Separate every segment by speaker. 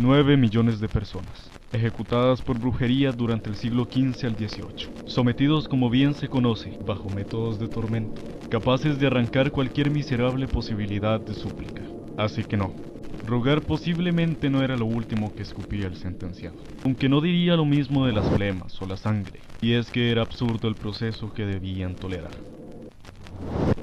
Speaker 1: 9 millones de personas, ejecutadas por brujería durante el siglo XV al XVIII, sometidos como bien se conoce, bajo métodos de tormento, capaces de arrancar cualquier miserable posibilidad de súplica. Así que no, rogar posiblemente no era lo último que escupía el sentenciado, aunque no diría lo mismo de las flemas o la sangre, y es que era absurdo el proceso que debían tolerar.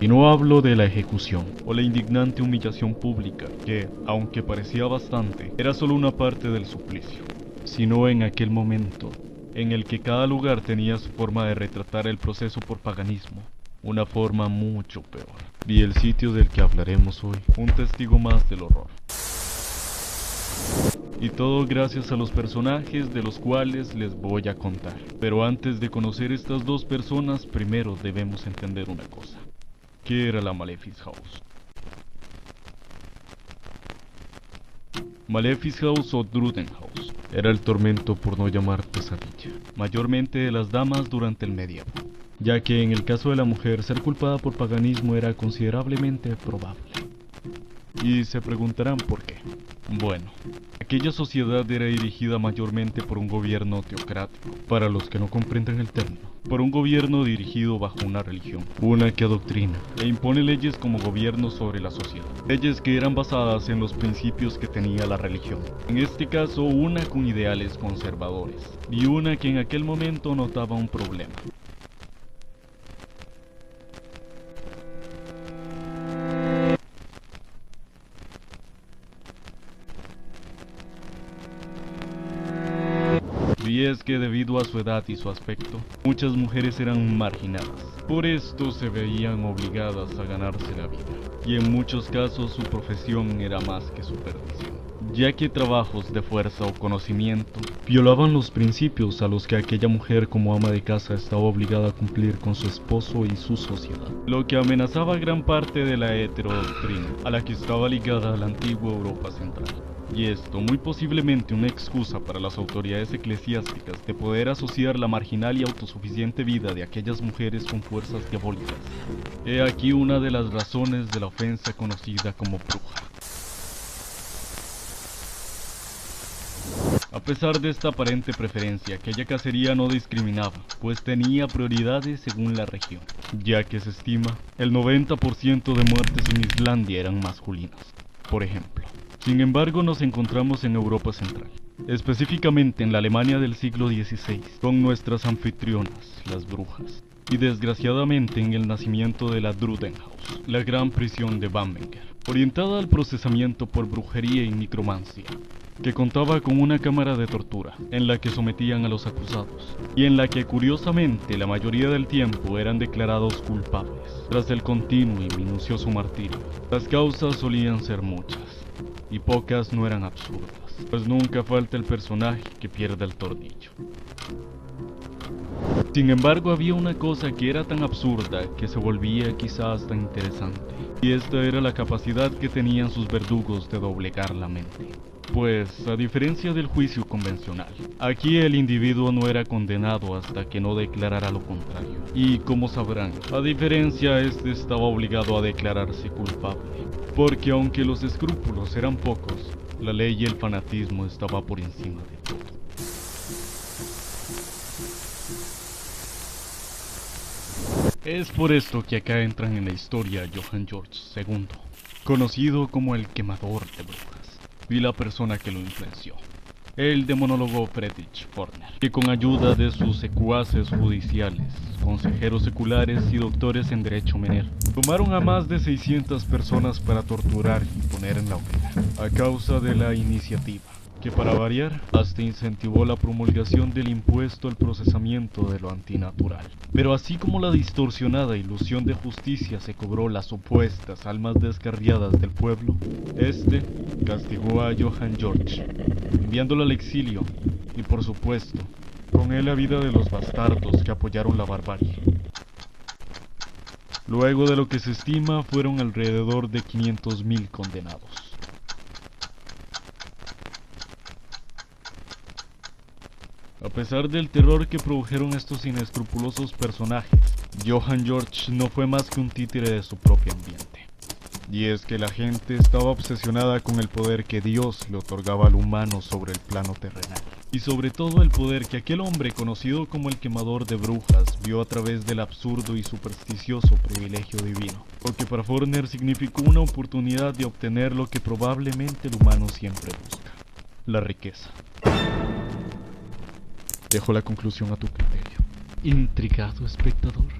Speaker 1: Y no hablo de la ejecución o la indignante humillación pública, que, aunque parecía bastante, era solo una parte del suplicio, sino en aquel momento en el que cada lugar tenía su forma de retratar el proceso por paganismo, una forma mucho peor. Y el sitio del que hablaremos hoy, un testigo más del horror. Y todo gracias a los personajes de los cuales les voy a contar. Pero antes de conocer estas dos personas, primero debemos entender una cosa. ¿Qué era la Malefice House? Malefice House o Druden House era el tormento, por no llamar pesadilla, mayormente de las damas durante el medievo, ya que en el caso de la mujer ser culpada por paganismo era considerablemente probable. Y se preguntarán por qué. Bueno, aquella sociedad era dirigida mayormente por un gobierno teocrático, para los que no comprenden el término, por un gobierno dirigido bajo una religión, una que adoctrina e impone leyes como gobierno sobre la sociedad, leyes que eran basadas en los principios que tenía la religión, en este caso una con ideales conservadores, y una que en aquel momento notaba un problema. Y es que debido a su edad y su aspecto, muchas mujeres eran marginadas. Por esto se veían obligadas a ganarse la vida, y en muchos casos su profesión era más que su perdición, ya que trabajos de fuerza o conocimiento violaban los principios a los que aquella mujer como ama de casa estaba obligada a cumplir con su esposo y su sociedad, lo que amenazaba gran parte de la heterodoctrina a la que estaba ligada la antigua Europa central. Y esto muy posiblemente una excusa para las autoridades eclesiásticas de poder asociar la marginal y autosuficiente vida de aquellas mujeres con fuerzas diabólicas. He aquí una de las razones de la ofensa conocida como bruja. A pesar de esta aparente preferencia, aquella cacería no discriminaba, pues tenía prioridades según la región, ya que se estima el 90% de muertes en Islandia eran masculinas, por ejemplo. Sin embargo, nos encontramos en Europa Central, específicamente en la Alemania del siglo XVI, con nuestras anfitrionas, las brujas, y desgraciadamente en el nacimiento de la Druden House, la gran prisión de Bamberger, orientada al procesamiento por brujería y necromancia, que contaba con una cámara de tortura, en la que sometían a los acusados, y en la que curiosamente la mayoría del tiempo eran declarados culpables, tras el continuo y minucioso martirio. Las causas solían ser muchas, y pocas no eran absurdas, pues nunca falta el personaje que pierde el tornillo. Sin embargo, había una cosa que era tan absurda que se volvía quizás tan interesante, y esta era la capacidad que tenían sus verdugos de doblegar la mente. Pues, a diferencia del juicio convencional, aquí el individuo no era condenado hasta que no declarara lo contrario. Y como sabrán, a diferencia, este estaba obligado a declararse culpable. Porque aunque los escrúpulos eran pocos, la ley y el fanatismo estaba por encima de todo. Es por esto que acá entran en la historia Johann Georg II, conocido como el quemador de brujas, y la persona que lo influenció, el demonólogo Friedrich Forner, que con ayuda de sus secuaces judiciales, consejeros seculares y doctores en derecho menor, tomaron a más de 600 personas para torturar y poner en la hoguera, a causa de la iniciativa, que para variar, hasta incentivó la promulgación del impuesto al procesamiento de lo antinatural. Pero así como la distorsionada ilusión de justicia se cobró las opuestas almas descarriadas del pueblo, este castigó a Johann Georg, enviándolo al exilio, y por supuesto, con él la vida de los bastardos que apoyaron la barbarie. Luego de lo que se estima fueron alrededor de 500.000 condenados. A pesar del terror que produjeron estos inescrupulosos personajes, Johann Georg no fue más que un títere de su propio ambiente. Y es que la gente estaba obsesionada con el poder que Dios le otorgaba al humano sobre el plano terrenal. Y sobre todo el poder que aquel hombre conocido como el quemador de brujas vio a través del absurdo y supersticioso privilegio divino. Porque para Forner significó una oportunidad de obtener lo que probablemente el humano siempre busca: la riqueza. Dejo la conclusión a tu criterio. Intrigado, espectador.